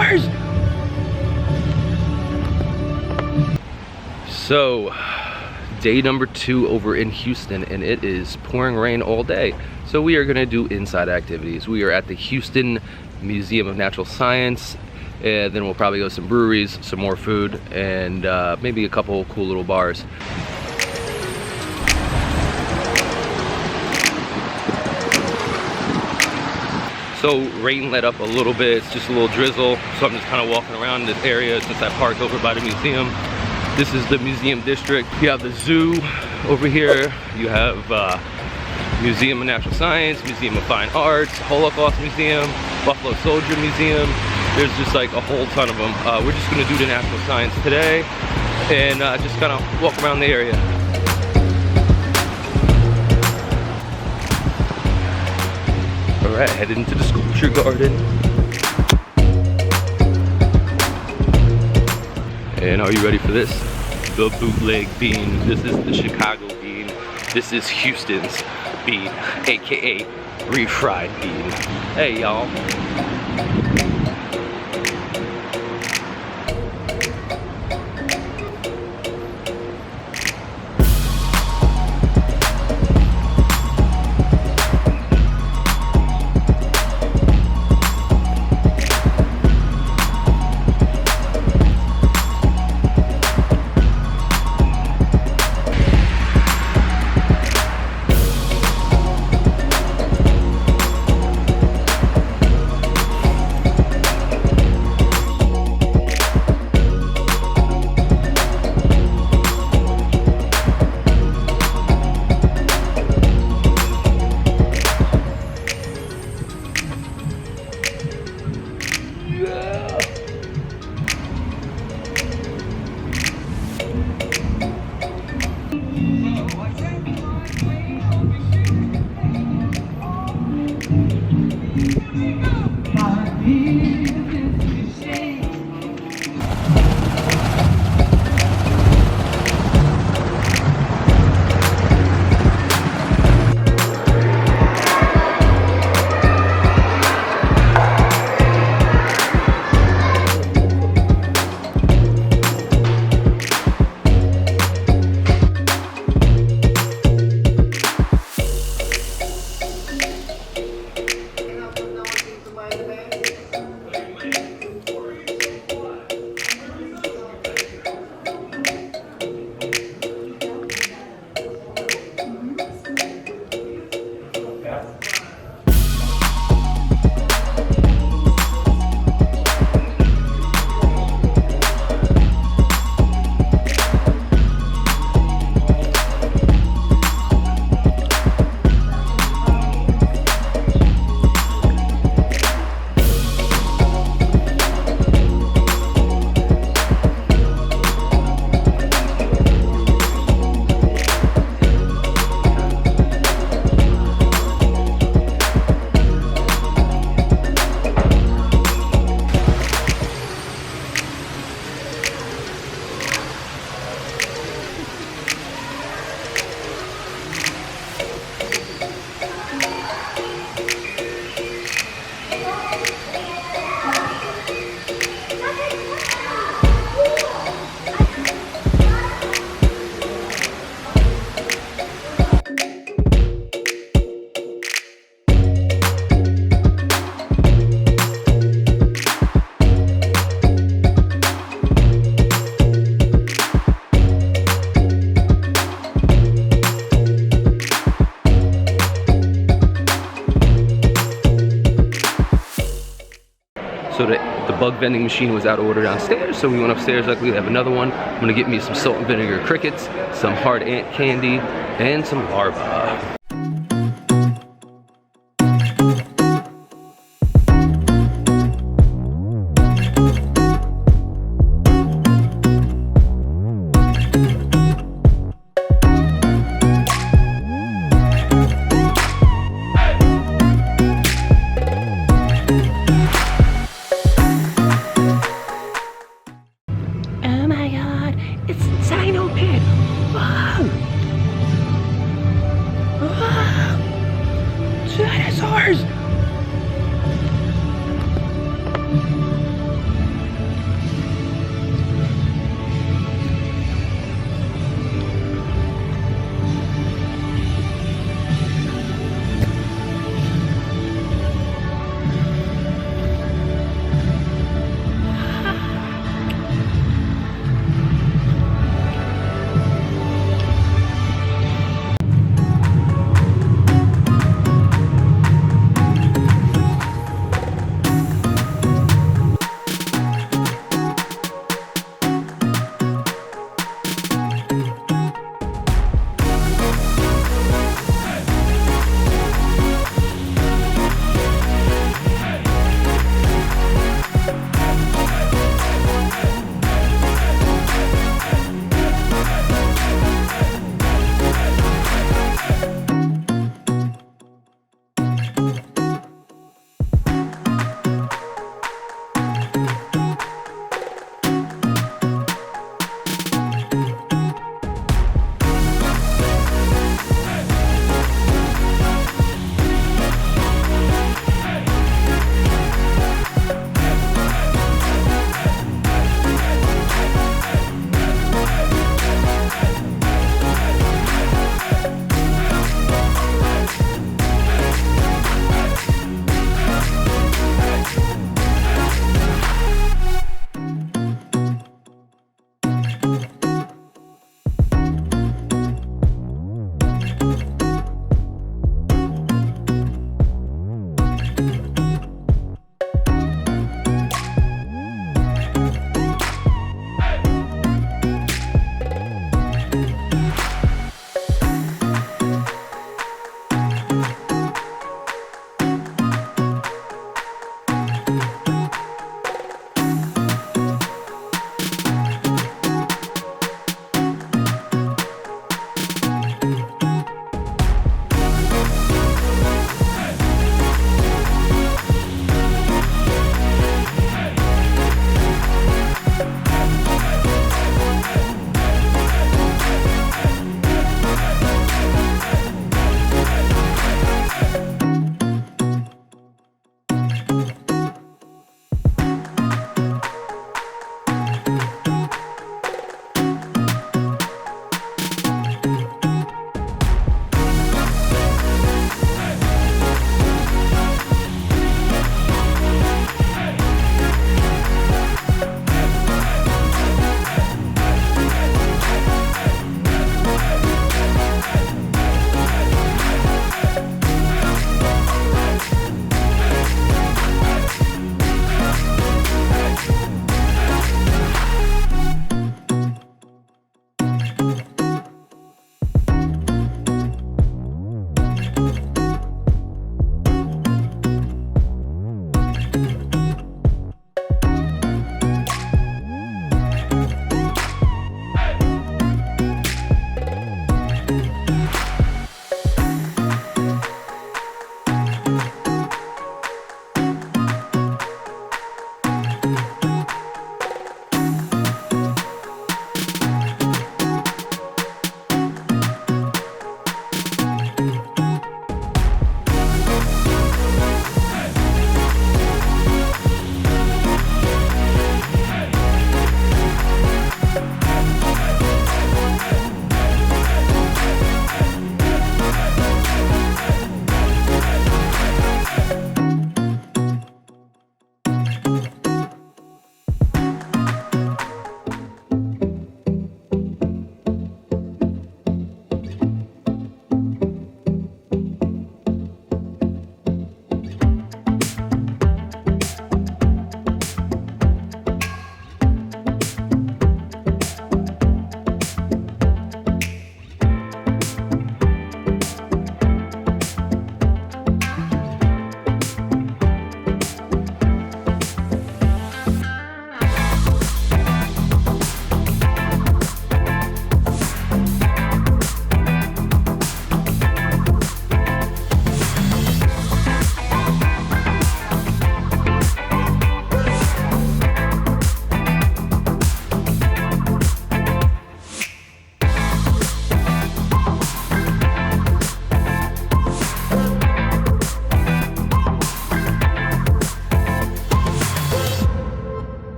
dinosaurs! So, day number 2 over in Houston, and it is pouring rain all day. So we are gonna do inside activities. We are at the Houston Museum of Natural Science, and then we'll probably go to some breweries, some more food, and maybe a couple cool little bars. So rain let up a little bit, it's just a little drizzle, so I'm just kind of walking around this area since I parked over by the museum. This is the museum district. You have the zoo over here, you have Museum of Natural Science, Museum of Fine Arts, Holocaust Museum, Buffalo Soldier Museum. There's just like a whole ton of them. We're just gonna do the natural science today and just kind of walk around the area. All right, headed into the sculpture garden. And are you ready for this? The bootleg bean. This is the Chicago bean. This is Houston's bean, AKA refried bean. Hey, y'all. So the bug vending machine was out of order downstairs, so we went upstairs. Luckily, we have another one. I'm gonna get me some salt and vinegar crickets, some hard ant candy, and some larvae.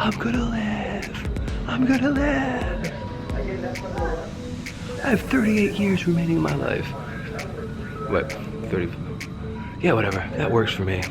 I'm gonna live. I'm gonna live. I have 38 years remaining in my life. What? 30? Yeah, whatever. That works for me.